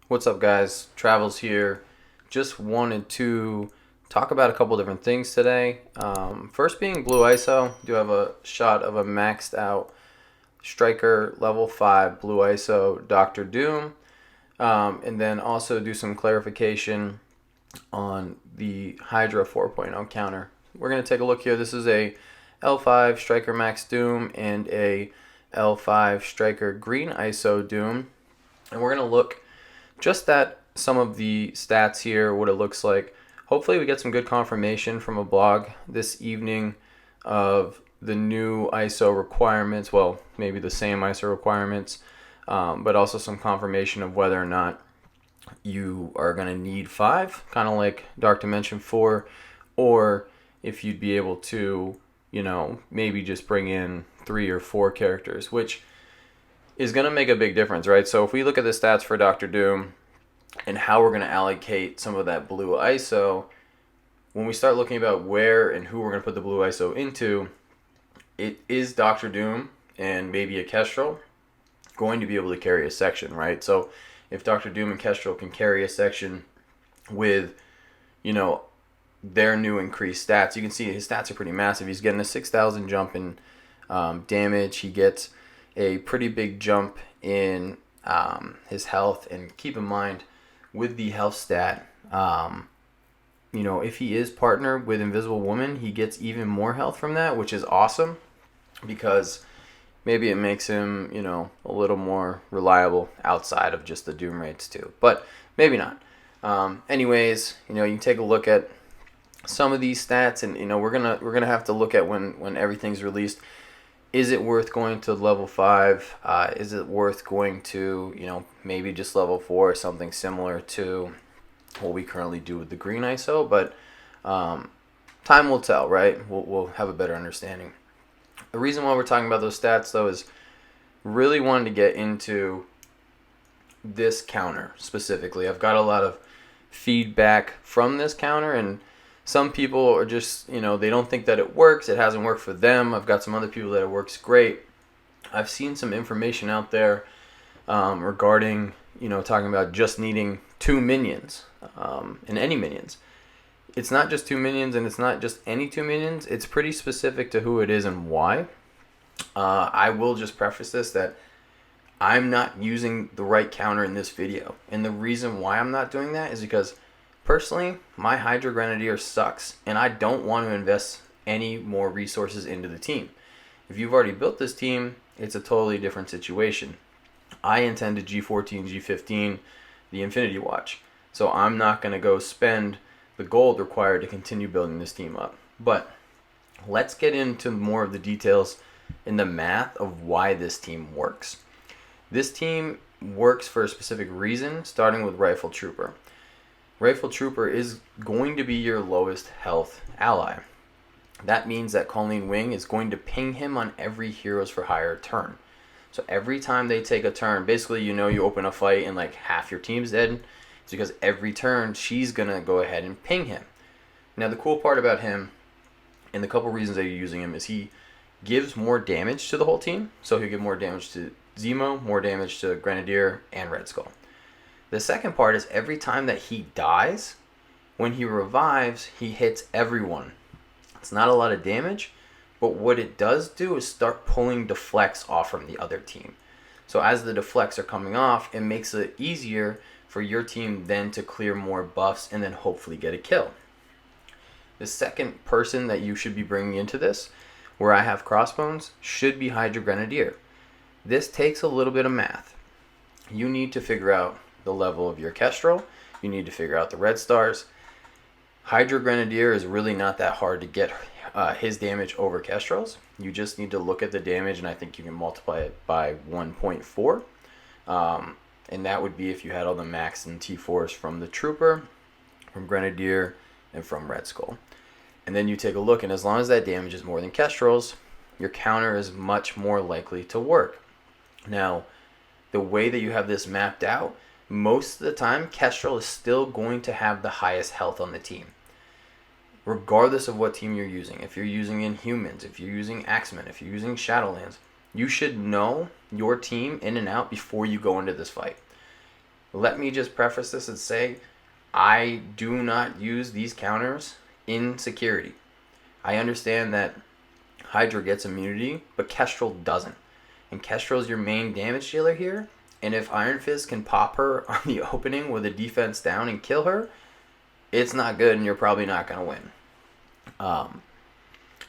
What's up, guys? Travels here. Just wanted to talk about a couple different things today. First being BlueIso. Do have a shot of a maxed out Striker level 5 BlueIso Doctor Doom. And then also do some clarification on the Hydra 4.0 counter. We're going to take a look here. This is a L5 Striker Max Doom and a L5 Striker Green ISO Doom. And we're going to look just at some of the stats here, what it looks like. Hopefully we get some good confirmation from a blog this evening of the new ISO requirements. Well, maybe the same ISO requirements, but also some confirmation of whether or not you are going to need 5, kind of like Dark Dimension 4, or if you'd be able to, maybe just bring in 3 or 4 characters, which is going to make a big difference, right? So if we look at the stats for Doctor Doom and how we're going to allocate some of that blue ISO, when we start looking about where and who we're going to put the blue ISO into, it is Doctor Doom and maybe a Kestrel going to be able to carry a section, right? So if Doctor Doom and Kestrel can carry a section with, their new increased stats, you can see his stats are pretty massive. He's getting a 6,000 jump in damage. He gets a pretty big jump in his health. And keep in mind, with the health stat, if he is partnered with Invisible Woman, he gets even more health from that, which is awesome because maybe it makes him, a little more reliable outside of just the Doom rates too. But maybe not. Anyways, you can take a look at some of these stats, and we're gonna have to look at when everything's released. Is it worth going to level 5? Is it worth going to, maybe just level 4 or something similar to what we currently do with the green ISO? But time will tell, right? We'll have a better understanding. The reason why we're talking about those stats, though, is really wanting to get into this counter specifically. I've got a lot of feedback from this counter, and some people are just, they don't think that it works. It hasn't worked for them. I've got some other people that it works great. I've seen some information out there regarding, talking about just needing 2 minions and any minions. It's not just 2 minions, and it's not just any 2 minions. It's pretty specific to who it is and why. I will just preface this that I'm not using the right counter in this video. And the reason why I'm not doing that is because personally, my Hydra Grenadier sucks, and I don't want to invest any more resources into the team. If you've already built this team, it's a totally different situation. I intend to G14, G15, the Infinity Watch. So I'm not going to go spend the gold required to continue building this team up. But let's get into more of the details in the math of why this team works. This team works for a specific reason, starting with Rifle Trooper. Rifle Trooper is going to be your lowest health ally. That means that Colleen Wing is going to ping him on every Heroes for Hire turn. So every time they take a turn, basically you open a fight and like half your team's dead. It's because every turn she's going to go ahead and ping him. Now the cool part about him, and the couple reasons that you're using him, is he gives more damage to the whole team. So he'll give more damage to Zemo, more damage to Grenadier, and Red Skull. The second part is every time that he dies, when he revives, he hits everyone. It's not a lot of damage, but what it does do is start pulling deflects off from the other team. So as the deflects are coming off, it makes it easier for your team then to clear more buffs and then hopefully get a kill. The second person that you should be bringing into this, where I have Crossbones, should be Hydra Grenadier. This takes a little bit of math. You need to figure out the level of your Kestrel. You need to figure out the red stars. Hydra Grenadier is really not that hard to get his damage over Kestrel's. You just need to look at the damage, and I think you can multiply it by 1.4. And that would be if you had all the max and T4s from the Trooper, from Grenadier, and from Red Skull. And then you take a look, and as long as that damage is more than Kestrel's, your counter is much more likely to work. Now, the way that you have this mapped out, most of the time, Kestrel is still going to have the highest health on the team, regardless of what team you're using. If you're using Inhumans, if you're using Axemen, if you're using Shadowlands, you should know your team in and out before you go into this fight. Let me just preface this and say, I do not use these counters in security. I understand that Hydra gets immunity, but Kestrel doesn't. And Kestrel is your main damage dealer here. And if Iron Fist can pop her on the opening with a defense down and kill her, it's not good and you're probably not going to win.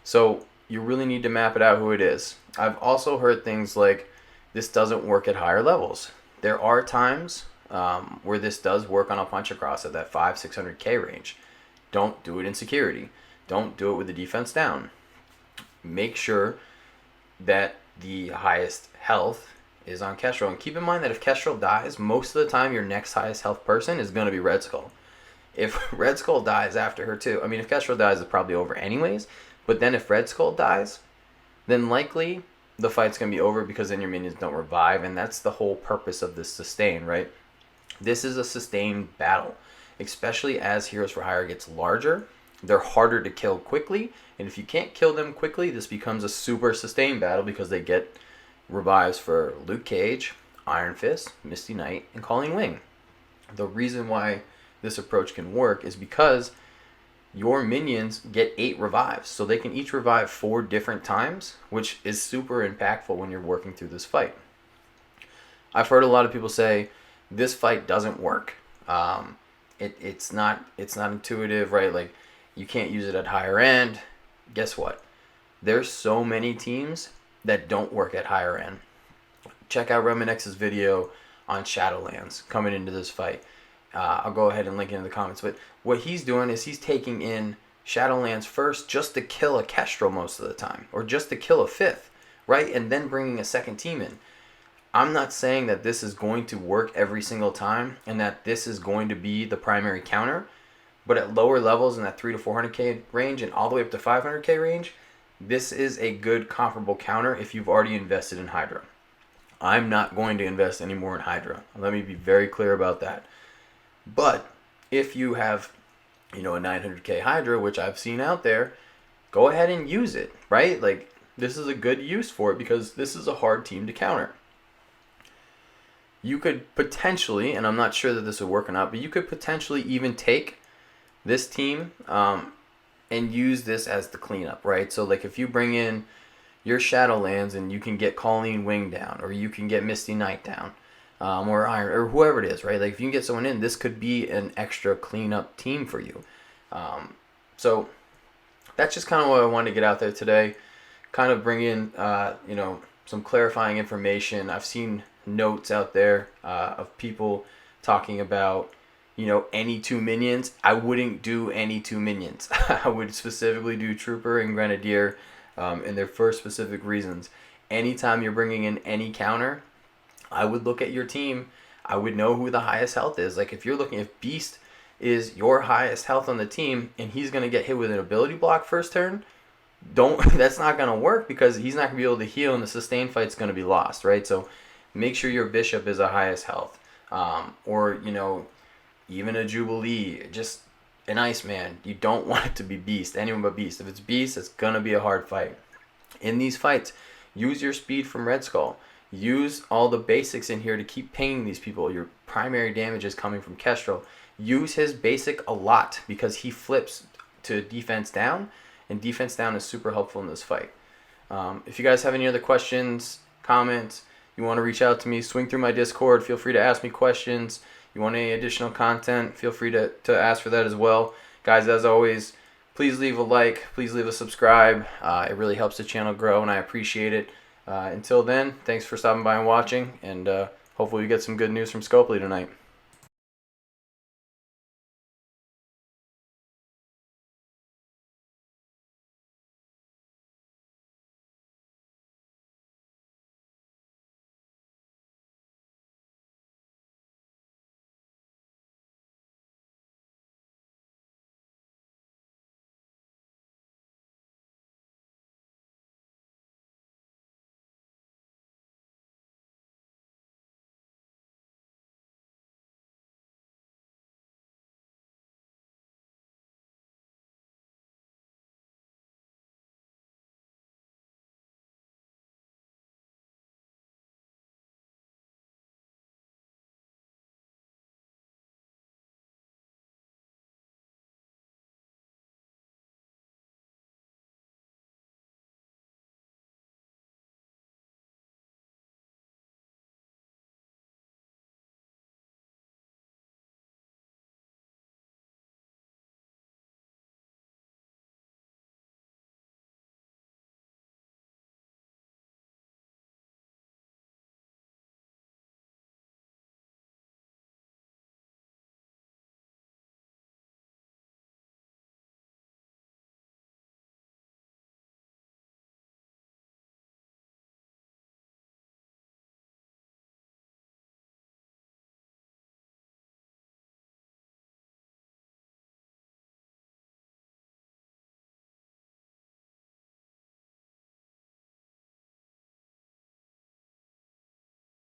So you really need to map it out who it is. I've also heard things like this doesn't work at higher levels. There are times where this does work on a punch across at that 500-600K range. Don't do it in security. Don't do it with the defense down. Make sure that the highest health is on Kestrel. And keep in mind that if Kestrel dies, most of the time your next highest health person is going to be Red Skull. If Red Skull dies after her too, I mean, if Kestrel dies, it's probably over anyways. But then if Red Skull dies, then likely the fight's going to be over because then your minions don't revive. And that's the whole purpose of this sustain, right? This is a sustained battle, especially as Heroes for Hire gets larger. They're harder to kill quickly. And if you can't kill them quickly, this becomes a super sustained battle because they get revives for Luke Cage, Iron Fist, Misty Knight, and Colleen Wing. The reason why this approach can work is because your minions get 8 revives. So they can each revive 4 different times, which is super impactful when you're working through this fight. I've heard a lot of people say this fight doesn't work. It's not intuitive, right? Like, you can't use it at higher end. Guess what? There's so many teams that don't work at higher end. Check out Reminex's video on Shadowlands coming into this fight. I'll go ahead and link it in the comments. But what he's doing is he's taking in Shadowlands first just to kill a Kestrel most of the time, or just to kill a 5th, right? And then bringing a second team in. I'm not saying that this is going to work every single time and that this is going to be the primary counter, but at lower levels in that 300 to 400K range and all the way up to 500K range, this is a good comparable counter if you've already invested in Hydra. I'm not going to invest any more in Hydra. Let me be very clear about that. But if you have, a 900K Hydra, which I've seen out there, go ahead and use it, right? Like, this is a good use for it because this is a hard team to counter. You could potentially, and I'm not sure that this would work or not, but you could potentially even take this team and use this as the cleanup, right? So, like, if you bring in your Shadowlands and you can get Colleen Wing down, or you can get Misty Knight down, or Iron, or whoever it is, right? Like, if you can get someone in, this could be an extra cleanup team for you. So that's just kind of what I wanted to get out there today. Kind of bring in, some clarifying information. I've seen notes out there of people talking about, any 2 minions. I wouldn't do any 2 minions. I would specifically do Trooper and Grenadier, and they're for specific reasons. Anytime you're bringing in any counter, I would look at your team. I would know who the highest health is. Like, if you're looking, if Beast is your highest health on the team and he's going to get hit with an ability block first turn, that's not going to work because he's not going to be able to heal and the sustain fight's going to be lost, right? So make sure your Bishop is the highest health. Or, even a Jubilee, just an Iceman. You don't want it to be Beast, anyone but Beast. If it's Beast, it's going to be a hard fight. In these fights, use your speed from Red Skull. Use all the basics in here to keep pinging these people. Your primary damage is coming from Kestrel. Use his basic a lot because he flips to defense down, and defense down is super helpful in this fight. If you guys have any other questions, comments, you want to reach out to me, swing through my Discord. Feel free to ask me questions. You want any additional content, feel free to ask for that as well. Guys, as always, please leave a like. Please leave a subscribe. It really helps the channel grow, and I appreciate it. Until then, thanks for stopping by and watching, and hopefully we get some good news from Scopely tonight.